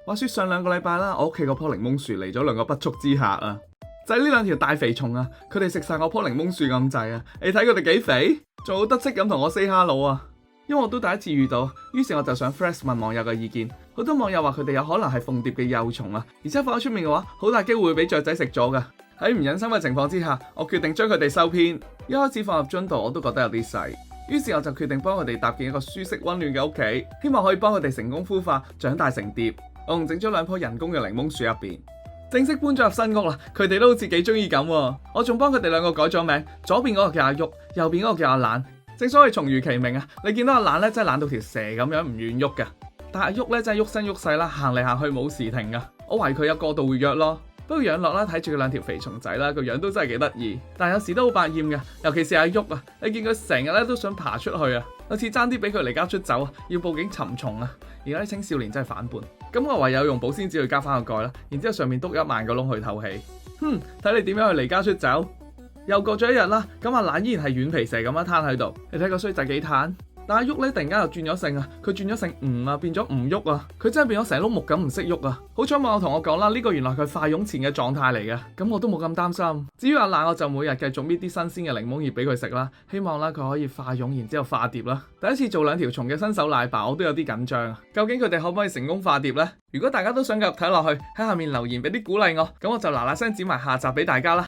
話說上2個禮拜啦，我屋企嗰棵檸檬樹嚟咗2個不速之客啊，就係呢2條大肥蟲啊，佢哋食晒我棵檸檬樹咁滯啊，你睇佢哋幾肥，仲好得戚咁同我 say hello 啊，因為我都第一次遇到，於是我就上 Threads 問網友嘅意見，好多網友話佢哋有可能係鳳蝶嘅幼蟲啊，而且放喺出面嘅話，好大機會會俾雀仔食咗噶。喺唔忍心嘅情況之下，我決定將佢哋收編。一開始放入樽度，我都覺得有啲細，於是我就決定幫佢哋搭建一個舒適溫暖嘅屋企，希望可以幫佢哋成功孵化，長大成蝶。我仲整咗2棵人工嘅檸檬樹入邊。正式搬咗入新屋啦，佢哋都好似幾中意咁。我仲幫佢哋2個改咗名，左邊嗰個叫阿旭，右邊嗰個叫阿懶。正所謂蟲如其名啊，你見到阿懶咧真係懶到條蛇咁樣唔願喐噶，但係阿旭咧真係喐身喐勢啦，行嚟行去冇時停噶。我懷疑佢有過度活躍咯。不過養落啦，睇住佢2條肥蟲仔啦，個樣都真係幾得意，但係有時都好百厭嘅，尤其是阿旭啊，你見佢成日咧都想爬出去啊，好似爭啲俾佢離家出走啊，要報警尋蟲啊！而家啲青少年真係反叛，咁我唯有用保鮮紙去加翻個蓋啦，然之後上面篤1萬個窿去透氣。睇你點樣去離家出走。又過咗1日啦，咁阿懶依然係軟皮蛇咁樣攤喺度，你睇個衰仔幾攤。但阿旭咧突然間又轉咗性啊，佢轉咗性唔啊，變咗唔喐啊，佢真係變咗成碌木咁唔識喐啊！好彩網友同我講啦，呢個原來佢化蛹前嘅狀態嚟嘅，咁我都冇咁擔心。至於阿懶，我就每日繼續搣啲新鮮嘅檸檬葉俾佢食啦，希望啦佢可以化蛹，然之後化蝶啦。第一次做2條蟲嘅新手奶爸，我都有啲緊張啊！究竟佢哋可唔可以成功化蝶呢？如果大家都想繼續睇落去，喺下面留言俾啲鼓勵我，咁我就嗱嗱聲剪埋下集俾大家啦。